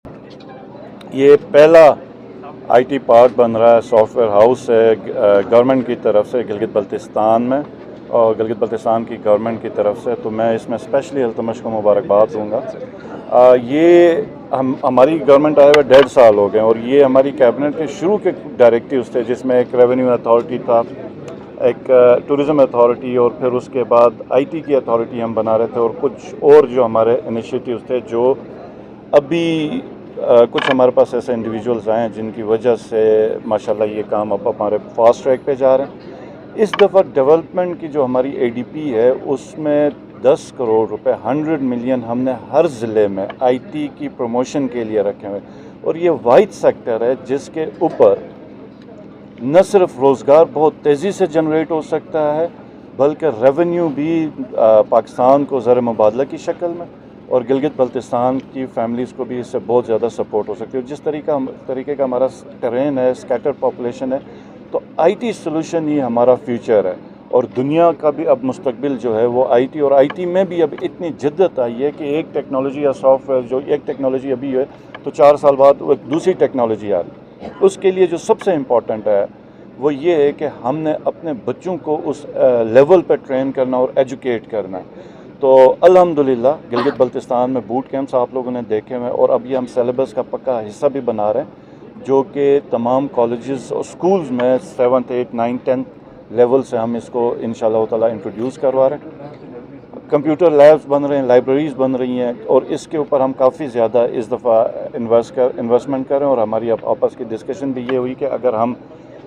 یہ پہلا I T park بن رہا ہے، سافٹ ویئر ہاؤس ہے گورنمنٹ کی طرف سے گلگت بلتستان میں، اور گلگت بلتستان کی گورنمنٹ کی طرف سے، تو میں اس میں اسپیشلی التمش کو مبارکباد دوں گا۔ یہ ہماری گورنمنٹ آئے ہوئے 1.5 سال ہو گئے، اور یہ ہماری کیبنٹ کے شروع کے ڈائریکٹیوز تھے، جس میں ایک ریونیو اتھارٹی تھا، ایک ٹورزم اتھارٹی، اور پھر اس کے بعد آئی ٹی کی اتھارٹی ہم بنا رہے تھے، اور کچھ اور جو ہمارے انیشیٹیوز تھے، جو ابھی کچھ ہمارے پاس ایسے انڈیویجولز آئے ہیں جن کی وجہ سے ماشاءاللہ یہ کام اب ہمارے فاسٹ ٹریک پہ جا رہے ہیں۔ اس دفعہ ڈیولپمنٹ کی جو ہماری اے ڈی پی ہے، اس میں 10 کروڑ روپے 100 ملین ہم نے ہر ضلع میں آئی ٹی کی پروموشن کے لیے رکھے ہوئے، اور یہ واحد سیکٹر ہے جس کے اوپر نہ صرف روزگار بہت تیزی سے جنریٹ ہو سکتا ہے، بلکہ ریونیو بھی پاکستان کو زر مبادلہ کی شکل میں، اور گلگت بلتستان کی فیملیز کو بھی اس سے بہت زیادہ سپورٹ ہو سکتی ہے۔ جس طریقے کا ہمارا ٹرین ہے، اسکیٹر پاپولیشن ہے، تو آئی ٹی سولوشن ہی ہمارا فیوچر ہے، اور دنیا کا بھی اب مستقبل جو ہے وہ آئی ٹی، اور آئی ٹی میں بھی اب اتنی جدت آئی ہے کہ ایک ٹیکنالوجی یا سافٹ ویئر، جو ایک ٹیکنالوجی ابھی ہے تو 4 سال بعد وہ ایک دوسری ٹیکنالوجی آ رہی ہے۔ اس کے لیے جو سب سے امپورٹنٹ ہے وہ یہ ہے کہ ہم نے اپنے بچوں کو اس لیول پہ ٹرین کرنا اور ایجوکیٹ کرنا ہے۔ تو الحمدللہ گلگت بلتستان میں بوٹ کیمپس آپ لوگوں نے دیکھے ہوئے، اور اب یہ ہم سیلیبس کا پکا حصہ بھی بنا رہے ہیں، جو کہ تمام کالجز اور سکولز میں 7th 8th 9th 10th level سے ہم اس کو انشاءاللہ تعالیٰ انٹروڈیوس کروا رہے ہیں۔ کمپیوٹر لیبز بن رہے ہیں، لائبریریز بن رہی ہیں، اور اس کے اوپر ہم کافی زیادہ اس دفعہ انویسٹمنٹ کریں، اور ہماری اب آپس کی ڈسکشن بھی یہ ہوئی کہ اگر ہم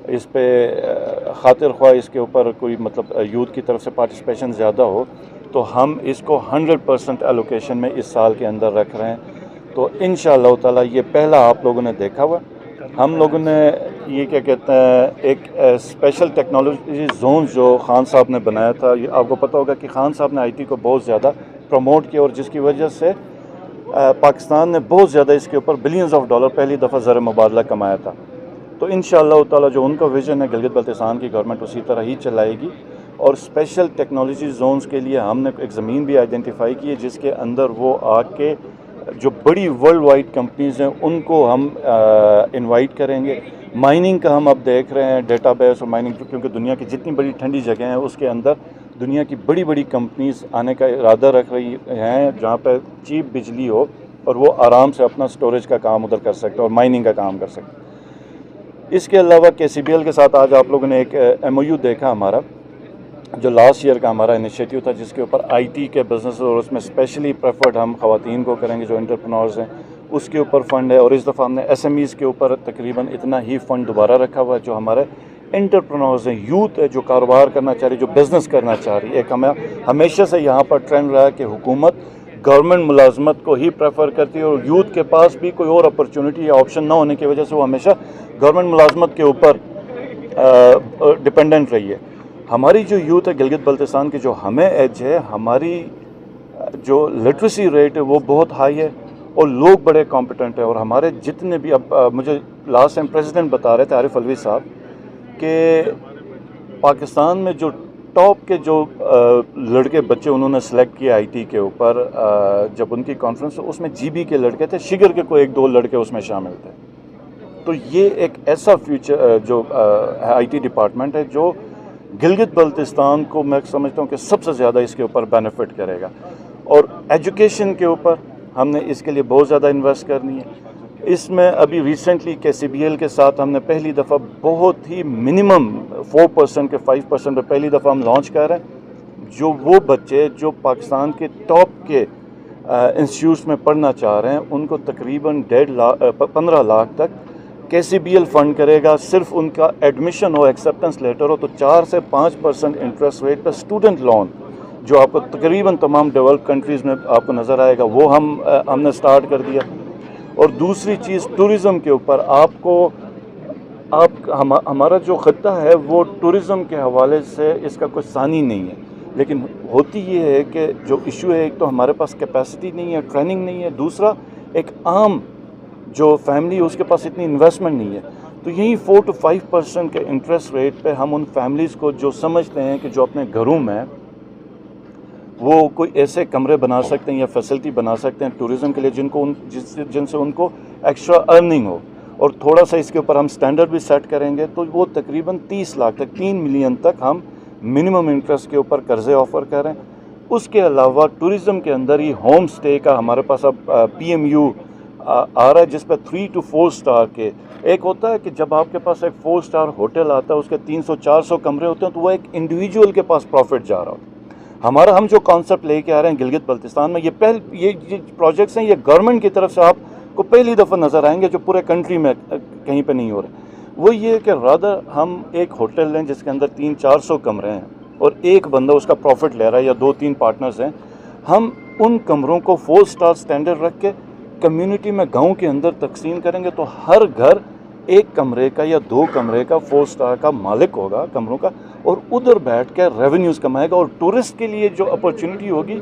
اس پہ خاطر خواہ اس کے اوپر کوئی مطلب یوتھ کی طرف سے پارٹیسپیشن زیادہ ہو، تو ہم اس کو 100% ایلوکیشن میں اس سال کے اندر رکھ رہے ہیں۔ تو انشاءاللہ تعالیٰ یہ پہلا آپ لوگوں نے دیکھا ہوا، ہم لوگوں نے یہ کیا کہتے ہیں ایک اسپیشل ٹیکنالوجی زون جو خان صاحب نے بنایا تھا، یہ آپ کو پتہ ہوگا کہ خان صاحب نے آئی ٹی کو بہت زیادہ پروموٹ کیا، اور جس کی وجہ سے پاکستان نے بہت زیادہ اس کے اوپر بلینز آف ڈالر پہلی دفعہ زر مبادلہ کمایا تھا۔ تو انشاءاللہ تعالیٰ جو ان کا ویژن ہے گلگت بلتستان کی گورنمنٹ اسی طرح ہی چلائے گی، اور اسپیشل ٹیکنالوجی زونز کے لیے ہم نے ایک زمین بھی آئیڈینٹیفائی کی ہے، جس کے اندر وہ آ کے جو بڑی ورلڈ وائڈ کمپنیز ہیں ان کو ہم انوائٹ کریں گے۔ مائننگ کا ہم اب دیکھ رہے ہیں، ڈیٹا بیس اور مائننگ، کیونکہ دنیا کی جتنی بڑی ٹھنڈی جگہیں ہیں اس کے اندر دنیا کی بڑی بڑی کمپنیز آنے کا ارادہ رکھ رہی ہیں، جہاں پہ چیپ بجلی ہو اور وہ آرام سے اپنا سٹوریج کا کام ادھر کر سکتے اور مائننگ کا کام کر سکتے۔ اس کے علاوہ کے سی بی ایل کے ساتھ آج آپ لوگوں نے ایک ایم او یو دیکھا ہمارا، جو لاسٹ ایئر کا ہمارا انیشیٹو تھا، جس کے اوپر آئی ٹی کے بزنس، اور اس میں اسپیشلی پریفرڈ ہم خواتین کو کریں گے جو انٹرپرنورز ہیں، اس کے اوپر فنڈ ہے، اور اس دفعہ ہم نے ایس ایم ایز کے اوپر تقریباً اتنا ہی فنڈ دوبارہ رکھا ہوا ہے، جو ہمارے انٹرپرنورز ہیں، یوتھ ہے جو کاروبار کرنا چاہ رہی، جو بزنس کرنا چاہ رہی ہے۔ ایک ہمیشہ سے یہاں پر ٹرینڈ رہا ہے کہ حکومت گورنمنٹ ملازمت کو ہی پریفر کرتی ہے، اور یوتھ کے پاس بھی کوئی اور اپرچونٹی یا آپشن نہ ہونے کی وجہ سے وہ ہمیشہ گورنمنٹ ملازمت کے اوپر ڈپینڈنٹ رہی ہے۔ ہماری جو یوتھ ہے گلگت بلتستان کی، جو ہمیں ایج ہے، ہماری جو لٹریسی ریٹ ہے وہ بہت ہائی ہے، اور لوگ بڑے کمپیٹنٹ ہیں، اور ہمارے جتنے بھی اب مجھے لاسٹ ٹائم پریزیڈنٹ بتا رہے تھے عارف الوی صاحب کہ پاکستان میں جو ٹاپ کے جو لڑکے بچے انہوں نے سلیکٹ کیا آئی ٹی کے اوپر، جب ان کی کانفرنس، اس میں جی بی کے لڑکے تھے، شگر کے کوئی 1-2 لڑکے اس میں شامل تھے۔ تو یہ ایک ایسا فیوچر جو آئی ٹی ڈپارٹمنٹ ہے جو گلگت بلتستان کو میں سمجھتا ہوں کہ سب سے زیادہ اس کے اوپر بینیفٹ کرے گا، اور ایجوکیشن کے اوپر ہم نے اس کے لیے بہت زیادہ انویسٹ کرنی ہے۔ اس میں ابھی ریسنٹلی کے سی بی ایل کے ساتھ ہم نے پہلی دفعہ بہت ہی منیمم 4% کے 5% پہ پہلی دفعہ ہم لانچ کر رہے ہیں، جو وہ بچے جو پاکستان کے ٹاپ کے انسٹیٹیوٹس میں پڑھنا چاہ رہے ہیں ان کو تقریباً 15 لاکھ تک کے سی بی ایل فنڈ کرے گا۔ صرف ان کا ایڈمیشن ہو، ایکسیپٹنس لیٹر ہو، تو 4 سے 5% انٹرسٹ ریٹ پہ اسٹوڈنٹ لون، جو آپ کو تقریباً تمام ڈیولپ کنٹریز میں آپ کو نظر آئے گا، وہ ہم نے سٹارٹ کر دیا۔ اور دوسری چیز ٹورزم کے اوپر ہمارا جو خطہ ہے وہ ٹورزم کے حوالے سے اس کا کوئی ثانی نہیں ہے، لیکن ہوتی یہ ہے کہ جو ایشو ہے، ایک تو ہمارے پاس کیپیسٹی نہیں ہے، ٹریننگ نہیں ہے، دوسرا ایک عام جو فیملی اس کے پاس اتنی انویسٹمنٹ نہیں ہے۔ تو یہی 4 to 5% کے انٹرسٹ ریٹ پہ ہم ان فیملیز کو جو سمجھتے ہیں کہ جو اپنے گھروں میں وہ کوئی ایسے کمرے بنا سکتے ہیں یا فیسلٹی بنا سکتے ہیں ٹورزم کے لیے جن سے ان کو ایکسٹرا ارننگ ہو. اور تھوڑا سا اس کے اوپر ہم سٹینڈرڈ بھی سیٹ کریں گے تو وہ تقریباً 30 لاکھ تک 3 ملین تک ہم منیمم انٹرسٹ کے اوپر قرضے آفر کریں. اس کے علاوہ ٹورزم کے اندر ہی ہوم سٹے کا ہمارے پاس اب PMU آ رہا ہے جس پہ 3 to 4 سٹار کے. ایک ہوتا ہے کہ جب آپ کے پاس ایک 4 سٹار ہوٹل آتا ہے اس کے 300-400 کمرے ہوتے ہیں تو وہ ایک انڈیویجول کے پاس پروفٹ جا رہا ہوتا ہے. ہم جو کانسیپٹ لے کے آ رہے ہیں گلگت بلتستان میں یہ پروجیکٹس ہیں, یہ گورنمنٹ کی طرف سے آپ کو پہلی دفعہ نظر آئیں گے جو پورے کنٹری میں کہیں پہ نہیں ہو رہے. وہ یہ کہ رادر ہم ایک ہوٹل لیں جس کے اندر 300-400 کمرے ہیں اور ایک بندہ اس کا پروفٹ لے رہا ہے یا 2-3 پارٹنرز ہیں. ہم ان کمروں کو 4 سٹار سٹینڈرڈ رکھ کے کمیونٹی میں گاؤں کے اندر تقسیم کریں گے تو ہر گھر ایک کمرے کا یا 2 کمرے کا 4 سٹار کا مالک ہوگا کمروں کا, اور ادھر بیٹھ کے ریونیوز کمائے گا. اور ٹورسٹ کے لیے جو اپرچونٹی ہوگی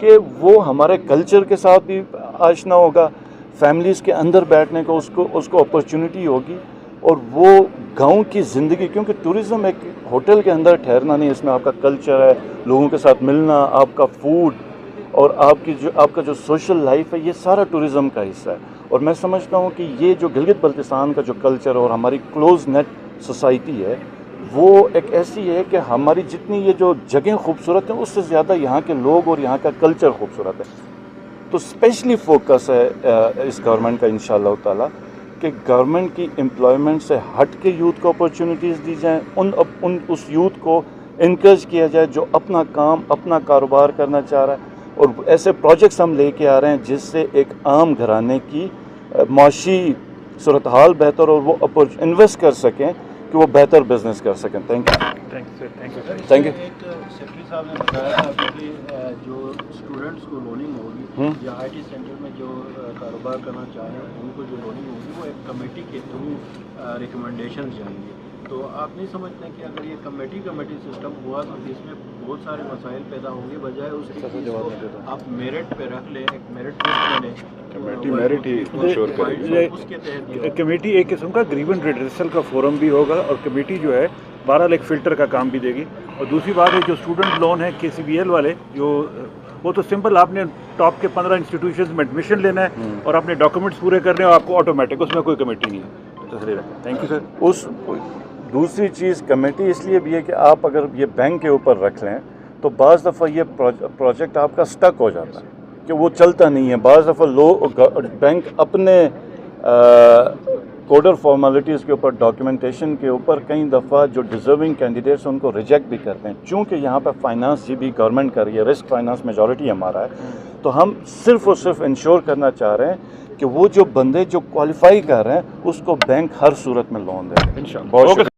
کہ وہ ہمارے کلچر کے ساتھ بھی آشنا ہوگا, فیملیز کے اندر بیٹھنے کو اس کو اپرچونٹی ہوگی, اور وہ گاؤں کی زندگی, کیونکہ ٹورزم ایک ہوٹل کے اندر ٹھہرنا نہیں, اس میں آپ کا کلچر ہے, لوگوں کے ساتھ ملنا, آپ کا فوڈ اور آپ کا جو سوشل لائف ہے, یہ سارا ٹورزم کا حصہ ہے. اور میں سمجھتا ہوں کہ یہ جو گلگت بلتستان کا جو کلچر اور ہماری کلوز نیٹ سوسائٹی ہے وہ ایک ایسی ہے کہ ہماری جتنی یہ جو جگہیں خوبصورت ہیں اس سے زیادہ یہاں کے لوگ اور یہاں کا کلچر خوبصورت ہے. تو اسپیشلی فوکس ہے اس گورنمنٹ کا انشاءاللہ تعالی کہ گورنمنٹ کی امپلائمنٹ سے ہٹ کے یوتھ کو اپرچونیٹیز دی جائیں, اس یوتھ کو انکریج کیا جائے جو اپنا کام اپنا کاروبار کرنا چاہ رہا ہے. اور ایسے پروجیکٹس ہم لے کے آ رہے ہیں جس سے ایک عام گھرانے کی معاشی صورتحال بہتر اور وہ انویسٹ کر سکیں کہ وہ بہتر بزنس کر سکیں. Thank you. ایک سیکرٹری صاحب نے بتایا کہ جو اسٹوڈنٹس کو لوننگ ہوگی یا IT سینٹر میں جو کاروبار کرنا چاہیں ان کو جو لوننگ ہوگی وہ ایک کمیٹی کے تھرو ریکمنڈیشن جائیں گے. تو آپ نہیں سمجھتے کہ اگر یہ کمیٹی سسٹم ہوا تو اس میں بہت سارے مسائل پیدا ہوں گے, بجائے اس کی آپ میرٹ پہ رکھ لیں, ایک میرٹ لیں, کمیٹی ایک قسم کا گریون ریڈریسل کا فورم بھی ہوگا, اور کمیٹی جو ہے بہرحال ایک فلٹر کا کام بھی دے گی. اور دوسری بات ہے جو اسٹوڈنٹ لون ہے KCBL والے جو وہ تو سمپل آپ نے ٹاپ کے 15 انسٹیٹیوشنز میں ایڈمیشن لینا ہے اور اپنے ڈاکومنٹس پورے کرنے ہیں, اور آپ کو آٹومیٹک, اس میں کوئی کمیٹی نہیں ہے. Thank you sir. دوسری چیز کمیٹی اس لیے بھی ہے کہ آپ اگر یہ بینک کے اوپر رکھ لیں تو بعض دفعہ یہ پروجیکٹ آپ کا سٹک ہو جاتا ہے کہ وہ چلتا نہیں ہے. بعض دفعہ بینک اپنے کوڈر فارمیلٹیز کے اوپر ڈاکیومنٹیشن کے اوپر کئی دفعہ جو ڈیزرونگ کینڈیڈیٹس ان کو ریجیکٹ بھی کرتے ہیں. چونکہ یہاں پہ فائنانس بھی گورنمنٹ کر رہی ہے, رسک فائنانس میجورٹی ہمارا ہے, تو ہم صرف اور صرف انشور کرنا چاہ رہے ہیں کہ وہ جو بندے جو کوالیفائی کر رہے ہیں اس کو بینک ہر صورت میں لون دے. انشاءاللہ.